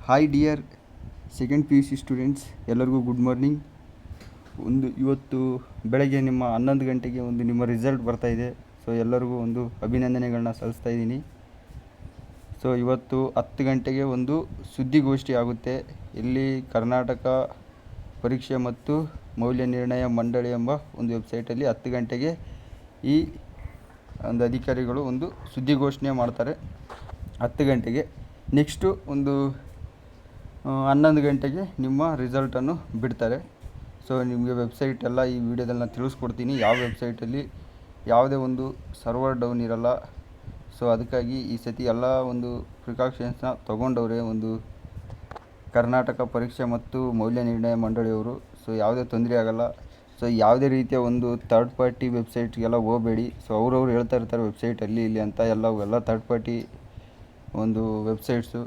Hi dear second P U C students, ಎಲ್ಲರಿಗೂ good morning. ಇವತ್ತು ಬೆಳಗ್ಗೆ ನಿಮ್ಮ 11 ಗಂಟೆಗೆ ನಿಮ್ಮ ರಿಸಲ್ಟ್ ಬರ್ತಾಯಿದೆ. ಸೊ ಎಲ್ಲರಿಗೂ ಅಭಿನಂದನೆಗಳನ್ನ ಸಲ್ಲಿಸ್ತಾ ಇದ್ದೀನಿ. ಸೊ ಇವತ್ತು 10 ಗಂಟೆಗೆ ಸುದ್ದಿಗೋಷ್ಠಿ ಆಗುತ್ತೆ. ಇಲ್ಲಿ ಕರ್ನಾಟಕ ಪರೀಕ್ಷೆ ಮತ್ತು ಮೌಲ್ಯ ನಿರ್ಣಯ ಮಂಡಳಿ ಎಂಬ ವೆಬ್ಸೈಟಲ್ಲಿ 10 ಗಂಟೆಗೆ ಈ ಅಧಿಕಾರಿಗಳು ಸುದ್ದಿಗೋಷ್ಠಿಯ ಮಾಡ್ತಾರೆ 10 ಗಂಟೆಗೆ. ನೆಕ್ಸ್ಟು 11 ಗಂಟೆಗೆ ನಿಮ್ಮ ರಿಸಲ್ಟನ್ನು ಬಿಡ್ತಾರೆ. ಸೊ ನಿಮಗೆ ವೆಬ್ಸೈಟ್ ಎಲ್ಲ ಈ ವಿಡಿಯೋದಲ್ಲಿ ನಾನು ತಿಳಿಸ್ಕೊಡ್ತೀನಿ. ಯಾವ ವೆಬ್ಸೈಟಲ್ಲಿ ಯಾವುದೇ ಸರ್ವರ್ ಡೌನ್ ಇರಲ್ಲ. ಸೊ ಅದಕ್ಕಾಗಿ ಈ ಸತಿ ಎಲ್ಲ ಪ್ರಿಕಾಷನ್ಸ್ನ ತೊಗೊಂಡವ್ರೆ ಕರ್ನಾಟಕ ಪರೀಕ್ಷೆ ಮತ್ತು ಮೌಲ್ಯ ನಿರ್ಣಯ ಮಂಡಳಿಯವರು. ಸೊ ಯಾವುದೇ ತೊಂದರೆ ಆಗಲ್ಲ. ಸೊ ಯಾವುದೇ ರೀತಿಯ ಥರ್ಡ್ ಪಾರ್ಟಿ ವೆಬ್ಸೈಟ್ಗೆಲ್ಲ ಹೋಗಬೇಡಿ. ಸೊ ಅವ್ರವ್ರು ಹೇಳ್ತಾ ಇರ್ತಾರೆ ವೆಬ್ಸೈಟಲ್ಲಿ ಇಲ್ಲಿ ಅಂತ ಎಲ್ಲ ಥರ್ಡ್ ಪಾರ್ಟಿ ವೆಬ್ಸೈಟ್ಸು.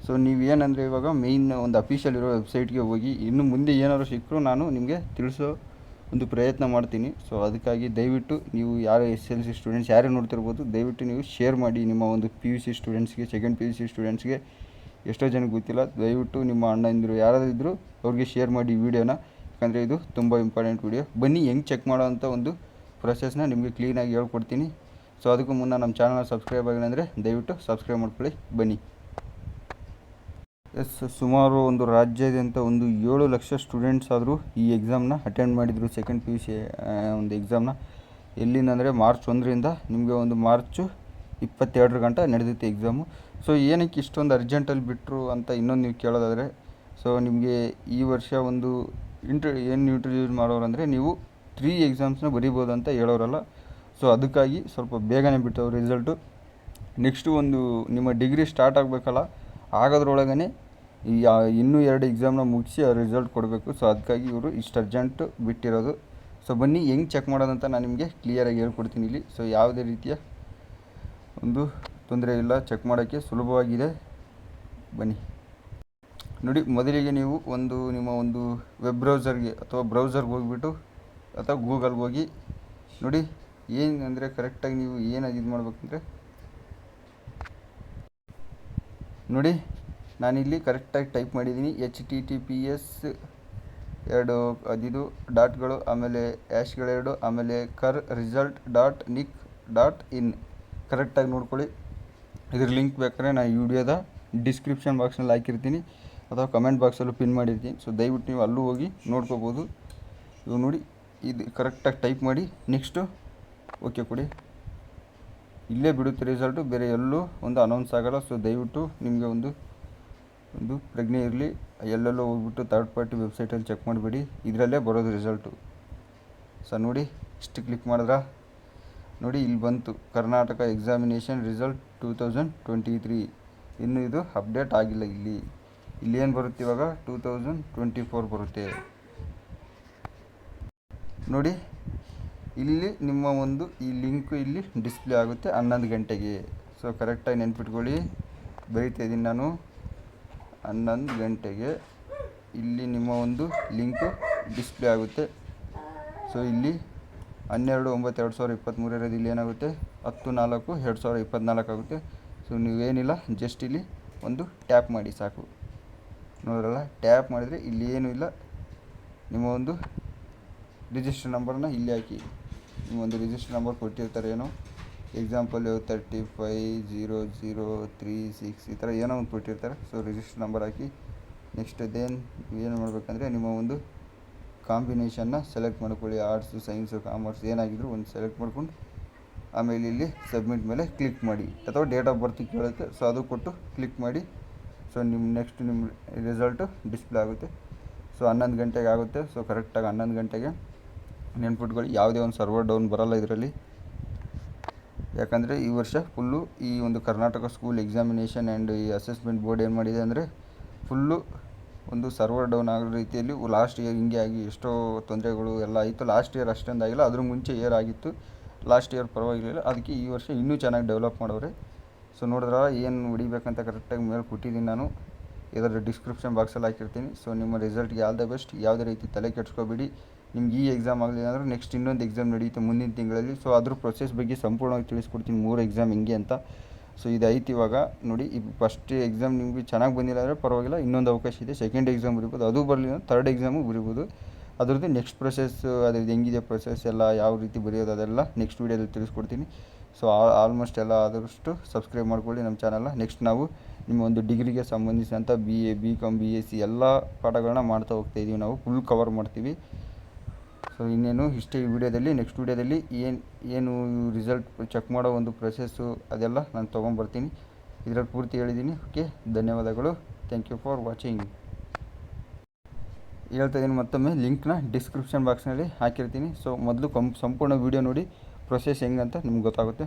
ಸೊ ನೀವೇನಂದರೆ ಇವಾಗ ಮೇಯ್ನ್ ಅಫಿಷಿಯಲ್ ಇರೋ ವೆಬ್ಸೈಟ್ಗೆ ಹೋಗಿ ಇನ್ನು ಮುಂದೆ ಏನಾದ್ರು ಸಿಕ್ಕರೂ ನಾನು ನಿಮಗೆ ತಿಳಿಸೋ ಪ್ರಯತ್ನ ಮಾಡ್ತೀನಿ. ಸೊ ಅದಕ್ಕಾಗಿ ದಯವಿಟ್ಟು ನೀವು ಯಾರು SSLC ಸ್ಟೂಡೆಂಟ್ಸ್ ಯಾರೇ ನೋಡ್ತಿರ್ಬೋದು, ದಯವಿಟ್ಟು ನೀವು ಶೇರ್ ಮಾಡಿ ನಿಮ್ಮ PUC ಸ್ಟೂಡೆಂಟ್ಸ್ಗೆ, ಸೆಕೆಂಡ್ PUC ಸ್ಟೂಡೆಂಟ್ಸ್ಗೆ. ಎಷ್ಟೋ ಜನಕ್ಕೆ ಗೊತ್ತಿಲ್ಲ, ದಯವಿಟ್ಟು ನಿಮ್ಮ ಅಣ್ಣಂದಿರು ಯಾರಾದರೂ ಇದ್ದರೂ ಅವ್ರಿಗೆ ಶೇರ್ ಮಾಡಿ ಈ ವಿಡಿಯೋನ. ಯಾಕಂದರೆ ಇದು ತುಂಬ ಇಂಪಾರ್ಟೆಂಟ್ ವಿಡಿಯೋ. ಬನ್ನಿ ಹೆಂಗೆ ಚೆಕ್ ಮಾಡೋ ಅಂಥ ಪ್ರೊಸೆಸ್ನ ನಿಮಗೆ ಕ್ಲೀನಾಗಿ ಹೇಳ್ಕೊಡ್ತೀನಿ. ಸೊ ಅದಕ್ಕೂ ಮುನ್ನ ನಮ್ಮ ಚಾನಲ್ನ ಸಬ್ಸ್ಕ್ರೈಬ್ ಆಗಿಲ್ಲ ಅಂದರೆ ದಯವಿಟ್ಟು ಸಬ್ಸ್ಕ್ರೈಬ್ ಮಾಡ್ಕೊಳ್ಳಿ. ಬನ್ನಿ. ಸುಮಾರು ರಾಜ್ಯಾದ್ಯಂತ 7 ಲಕ್ಷ ಸ್ಟೂಡೆಂಟ್ಸ್ ಆದರೂ ಈ ಎಕ್ಸಾಮ್ನ ಅಟೆಂಡ್ ಮಾಡಿದರು. ಸೆಕೆಂಡ್ PUC ಎಕ್ಸಾಮ್ನ ಎಲ್ಲಿಂದಂದರೆ ಮಾರ್ಚ್ 1ರಿಂದ ನಿಮಗೆ ಮಾರ್ಚ್ 22 ಗಂಟ ನಡೆದಿತ್ತು ಎಕ್ಸಾಮು. ಸೊ ಏನಕ್ಕೆ ಇಷ್ಟೊಂದು ಅರ್ಜೆಂಟಲ್ಲಿ ಬಿಟ್ಟರು ಅಂತ ಇನ್ನೊಂದು ನೀವು ಕೇಳೋದಾದರೆ, ಸೊ ನಿಮಗೆ ಈ ವರ್ಷ ಏನು ಇಂಟ್ರೊಡ್ಯೂಸ್ ಮಾಡೋರು ಅಂದರೆ ನೀವು 3 ಎಕ್ಸಾಮ್ಸ್ನ ಬರೀಬೋದು ಅಂತ ಹೇಳೋರಲ್ಲ. ಸೊ ಅದಕ್ಕಾಗಿ ಸ್ವಲ್ಪ ಬೇಗನೆ ಬಿಟ್ಟವ್ರು ರಿಸಲ್ಟು. ನೆಕ್ಸ್ಟು ನಿಮ್ಮ ಡಿಗ್ರಿ ಸ್ಟಾರ್ಟ್ ಆಗಬೇಕಲ್ಲ, ಆಗೋದ್ರೊಳಗೇ ಇನ್ನೂ 2 ಎಕ್ಸಾಮ್ನ ಮುಗಿಸಿ ಆ ರಿಸಲ್ಟ್ ಕೊಡಬೇಕು. ಸೊ ಅದಕ್ಕಾಗಿ ಇವರು ಇಷ್ಟು ಅರ್ಜೆಂಟು ಬಿಟ್ಟಿರೋದು. ಸೊ ಬನ್ನಿ ಹೆಂಗೆ ಚೆಕ್ ಮಾಡೋದಂತ ನಾನು ನಿಮಗೆ ಕ್ಲಿಯರಾಗಿ ಹೇಳ್ಕೊಡ್ತೀನಿ ಇಲ್ಲಿ. ಸೊ ಯಾವುದೇ ರೀತಿಯ ತೊಂದರೆ ಇಲ್ಲ, ಚೆಕ್ ಮಾಡೋಕ್ಕೆ ಸುಲಭವಾಗಿದೆ. ಬನ್ನಿ ನೋಡಿ. ಮೊದಲಿಗೆ ನೀವು ನಿಮ್ಮ ವೆಬ್ ಬ್ರೌಸರ್ಗೆ ಅಥವಾ ಬ್ರೌಸರ್ಗೆ ಹೋಗಿಬಿಟ್ಟು ಅಥವಾ ಗೂಗಲ್ಗೆ ಹೋಗಿ ನೋಡಿ. ಏನಂದರೆ ಕರೆಕ್ಟಾಗಿ ನೀವು ಏನಾಗಿ ಇದು ಮಾಡಬೇಕಂದ್ರೆ ನೋಡಿ, ನಾನಿಲ್ಲಿ ಕರೆಕ್ಟಾಗಿ ಟೈಪ್ ಮಾಡಿದ್ದೀನಿ. HTTPS 2 ಅದಿದು ಡಾಟ್ಗಳು, ಆಮೇಲೆ #2, ಆಮೇಲೆ KRResult.nic.in ಕರೆಕ್ಟಾಗಿ ನೋಡ್ಕೊಳ್ಳಿ. ಇದ್ರ ಲಿಂಕ್ ಬೇಕಾದ್ರೆ ನಾನು ಈ ವಿಡಿಯೋದ ಡಿಸ್ಕ್ರಿಪ್ಷನ್ ಬಾಕ್ಸ್ನಲ್ಲಿ ಹಾಕಿರ್ತೀನಿ ಅಥವಾ ಕಮೆಂಟ್ ಬಾಕ್ಸಲ್ಲೂ ಪಿನ್ ಮಾಡಿರ್ತೀನಿ. ಸೊ ದಯವಿಟ್ಟು ನೀವು ಅಲ್ಲೂ ಹೋಗಿ ನೋಡ್ಕೋಬೋದು. ಇವಾಗ ನೋಡಿ, ಇದು ಕರೆಕ್ಟಾಗಿ ಟೈಪ್ ಮಾಡಿ ನೆಕ್ಸ್ಟು ಓಕೆ ಕೊಡಿ. ಇಲ್ಲೇ ಬಿಡುತ್ತೆ ರಿಸಲ್ಟು, ಬೇರೆ ಎಲ್ಲೂ ಅನೌನ್ಸ್ ಆಗೋಲ್ಲ. ಸೊ ದಯವಿಟ್ಟು ನಿಮಗೆ ಒಂದು ಪ್ರಜ್ಞೆ ಇರಲಿ. ಎಲ್ಲೆಲ್ಲೋ ಹೋಗ್ಬಿಟ್ಟು ಥರ್ಡ್ ಪಾರ್ಟಿ ವೆಬ್ಸೈಟಲ್ಲಿ ಚೆಕ್ ಮಾಡಬೇಡಿ, ಇದರಲ್ಲೇ ಬರೋದು ರಿಸಲ್ಟು. ಸೊ ನೋಡಿ, ಇಷ್ಟು ಕ್ಲಿಕ್ ಮಾಡಿದ್ರ ನೋಡಿ ಇಲ್ಲಿ ಬಂತು ಕರ್ನಾಟಕ ಎಕ್ಸಾಮಿನೇಷನ್ ರಿಸಲ್ಟ್ 2023. ಇನ್ನೂ ಇದು ಅಪ್ಡೇಟ್ ಆಗಿಲ್ಲ. ಇಲ್ಲೇನು ಬರುತ್ತೆ ಇವಾಗ 2024 ಬರುತ್ತೆ ನೋಡಿ. ಇಲ್ಲಿ ನಿಮ್ಮ ಈ ಲಿಂಕು ಇಲ್ಲಿ ಡಿಸ್ಪ್ಲೇ ಆಗುತ್ತೆ 11 ಗಂಟೆಗೆ. ಸೊ ಕರೆಕ್ಟಾಗಿ ನೆನ್ಪಿಟ್ಕೊಳ್ಳಿ, ಬರೀತಾ ಇದ್ದೀನಿ ನಾನು. 11 ಗಂಟೆಗೆ ಇಲ್ಲಿ ನಿಮ್ಮ ಲಿಂಕು ಡಿಸ್ಪ್ಲೇ ಆಗುತ್ತೆ. ಸೊ ಇಲ್ಲಿ 12/9/2023 ಇರೋದು. ಇಲ್ಲಿ ಏನಾಗುತ್ತೆ 10/4/2024 ಆಗುತ್ತೆ. ಸೊ ನೀವೇನಿಲ್ಲ, ಜಸ್ಟ್ ಇಲ್ಲಿ ಟ್ಯಾಪ್ ಮಾಡಿ ಸಾಕು. ನೋಡ್ರಲ್ಲ, ಟ್ಯಾಪ್ ಮಾಡಿದರೆ ಇಲ್ಲಿ ಏನೂ ಇಲ್ಲ. ನಿಮ್ಮ ರಿಜಿಸ್ಟರ್ ನಂಬರ್ನ ಇಲ್ಲಿ ಹಾಕಿ. ನಿಮ್ಮ ರಿಜಿಸ್ಟರ್ ನಂಬರ್ ಕೊಟ್ಟಿರ್ತಾರೆ, ಏನೋ ಎಕ್ಸಾಂಪಲ್ 350036 ಈ ಥರ ಏನೋ ಕೊಟ್ಟಿರ್ತಾರೆ. ಸೊ ರಿಜಿಸ್ಟರ್ ನಂಬರ್ ಹಾಕಿ. ನೆಕ್ಸ್ಟ್ ಏನು ಮಾಡಬೇಕಂದ್ರೆ ನಿಮ್ಮ ಕಾಂಬಿನೇಷನ್ನ ಸೆಲೆಕ್ಟ್ ಮಾಡ್ಕೊಳ್ಳಿ. ಆರ್ಟ್ಸು, ಸೈನ್ಸು, ಕಾಮರ್ಸ್ ಏನಾಗಿದ್ರು ಸೆಲೆಕ್ಟ್ ಮಾಡ್ಕೊಂಡು ಆಮೇಲೆ ಇಲ್ಲಿ ಸಬ್ಮಿಟ್ ಮೇಲೆ ಕ್ಲಿಕ್ ಮಾಡಿ. ಅಥವಾ ಡೇಟ್ ಆಫ್ ಬರ್ತ್ ಕೇಳುತ್ತೆ, ಸೊ ಅದು ಕೊಟ್ಟು ಕ್ಲಿಕ್ ಮಾಡಿ. ಸೊ ನೆಕ್ಸ್ಟ್ ನಿಮ್ಮ ರಿಸಲ್ಟು ಡಿಸ್ಪ್ಲೇ ಆಗುತ್ತೆ. ಸೊ 11 ಗಂಟೆಗೆ ಆಗುತ್ತೆ. ಸೊ ಕರೆಕ್ಟಾಗಿ 11 ಗಂಟೆಗೆ ನೆನ್ಪಿಟ್ಕೊಳ್ಳಿ. ಯಾವುದೇ ಸರ್ವರ್ ಡೌನ್ ಬರೋಲ್ಲ ಇದರಲ್ಲಿ. ಯಾಕಂದರೆ ಈ ವರ್ಷ ಫುಲ್ಲು ಈ ಕರ್ನಾಟಕ ಸ್ಕೂಲ್ ಎಕ್ಸಾಮಿನೇಷನ್ ಆ್ಯಂಡ್ ಈ ಅಸೆಸ್ಮೆಂಟ್ ಬೋರ್ಡ್ ಏನು ಮಾಡಿದೆ ಅಂದರೆ ಫುಲ್ಲು ಸರ್ವರ್ ಡೌನ್ ಆಗೋ ರೀತಿಯಲ್ಲಿ ಲಾಸ್ಟ್ ಇಯರ್ ಹಿಂಗೆ ಆಗಿ ಎಷ್ಟೋ ತೊಂದರೆಗಳು ಎಲ್ಲ ಆಯಿತು. ಲಾಸ್ಟ್ ಇಯರ್ ಅಷ್ಟೊಂದು ಆಗಿಲ್ಲ, ಅದ್ರ ಮುಂಚೆ ಇಯರ್ ಆಗಿತ್ತು. ಲಾಸ್ಟ್ ಇಯರ್ ಪರವಾಗಿರಲಿಲ್ಲ, ಅದಕ್ಕೆ ಈ ವರ್ಷ ಇನ್ನೂ ಚೆನ್ನಾಗಿ ಡೆವಲಪ್ ಮಾಡೋರೆ. ಸೊ ನೋಡಿದ್ರೆ ಏನು ಹೊಡಿಬೇಕಂತ ಕರೆಕ್ಟಾಗಿ ಮೇಲೆ ಕೊಟ್ಟಿದ್ದೀನಿ ನಾನು. ಇದರ ಡಿಸ್ಕ್ರಿಪ್ಷನ್ ಬಾಕ್ಸಲ್ಲಿ ಹಾಕಿರ್ತೀನಿ. ಸೊ ನಿಮ್ಮ ರಿಸಲ್ಟ್ಗೆ ಆಲ್ ದ ಬೆಸ್ಟ್. ಯಾವುದೇ ರೀತಿ ತಲೆ ಕೆಡಿಸ್ಕೋಬೇಡಿ. ನಿಮ್ಗೆ ಈ ಎಕ್ಸಾಮ್ ಆಗಲಿಲ್ಲ ಅಂದರೆ ನೆಕ್ಸ್ಟ್ ಇನ್ನೊಂದು ಎಕ್ಸಾಮ್ ನಡೆಯುತ್ತೆ ಮುಂದಿನ ತಿಂಗಳಲ್ಲಿ. ಸೊ ಅದ್ರ ಪ್ರೊಸೆಸ್ ಬಗ್ಗೆ ಸಂಪೂರ್ಣವಾಗಿ ತಿಳಿಸ್ಕೊಡ್ತೀನಿ, 3 ಎಕ್ಸಾಮ್ ಹಿಂಗೆ ಅಂತ. ಸೊ ಇದು ಐತಿ ಇವಾಗ ನೋಡಿ. ಈ ಫಸ್ಟ್ ಎಕ್ಸಾಮ್ ನಿಮಗೆ ಚೆನ್ನಾಗಿ ಬಂದಿಲ್ಲ ಅಂದರೆ ಪರವಾಗಿಲ್ಲ, ಇನ್ನೊಂದು ಅವಕಾಶ ಇದೆ. ಸೆಕೆಂಡ್ ಎಕ್ಸಾಮ್ ಬರಿಬೋದು, ಅದು ಬರಲಿಲ್ಲ ಥರ್ಡ್ ಎಕ್ಸಾಮು ಬರಿಬೋದು. ಅದರದ್ದು ನೆಕ್ಸ್ಟ್ ಪ್ರೊಸೆಸ್, ಅದ್ರದ್ದು ಹೆಂಗಿದೆ ಪ್ರೊಸೆಸ್ ಎಲ್ಲ, ಯಾವ ರೀತಿ ಬರೆಯೋದು ಅದೆಲ್ಲ ನೆಕ್ಸ್ಟ್ ವೀಡಿಯೋದಲ್ಲಿ ತಿಳಿಸ್ಕೊಡ್ತೀನಿ. ಸೊ ಆಲ್ಮೋಸ್ಟ್ ಎಲ್ಲ ಆದಷ್ಟು ಸಬ್ಸ್ಕ್ರೈಬ್ ಮಾಡ್ಕೊಳ್ಳಿ ನಮ್ಮ ಚಾನಲ್ನ. ನೆಕ್ಸ್ಟ್ ನಾವು ನಿಮ್ಮ ಒಂದು ಡಿಗ್ರಿಗೆ ಸಂಬಂಧಿಸಿದಂಥ BA BCom BSc ಎಲ್ಲ ಪಾಠಗಳನ್ನ ಮಾಡ್ತಾ ಹೋಗ್ತಾಯಿದ್ದೀವಿ, ನಾವು ಫುಲ್ ಕವರ್ ಮಾಡ್ತೀವಿ. ಸೊ ಇನ್ನೇನು ಇಷ್ಟೇ ಈ ವಿಡಿಯೋದಲ್ಲಿ. ನೆಕ್ಸ್ಟ್ ವಿಡಿಯೋದಲ್ಲಿ ಏನು ರಿಸಲ್ಟ್ ಚೆಕ್ ಮಾಡೋ ಒಂದು ಪ್ರೊಸೆಸ್ಸು ಅದೆಲ್ಲ ನಾನು ತೊಗೊಂಬರ್ತೀನಿ. ಇದರಲ್ಲಿ ಪೂರ್ತಿ ಹೇಳಿದ್ದೀನಿ. ಓಕೆ, ಧನ್ಯವಾದಗಳು. Thank you for watching. ಹೇಳ್ತಾ ಇದ್ದೀನಿ ಮತ್ತೊಮ್ಮೆ, ಲಿಂಕ್ನ ಡಿಸ್ಕ್ರಿಪ್ಷನ್ ಬಾಕ್ಸ್ನಲ್ಲಿ ಹಾಕಿರ್ತೀನಿ. ಸೊ ಮೊದಲು ಸಂಪೂರ್ಣ ವೀಡಿಯೋ ನೋಡಿ ಪ್ರೊಸೆಸ್ ಹೆಂಗಂತ ನಿಮ್ಗೆ ಗೊತ್ತಾಗುತ್ತೆ.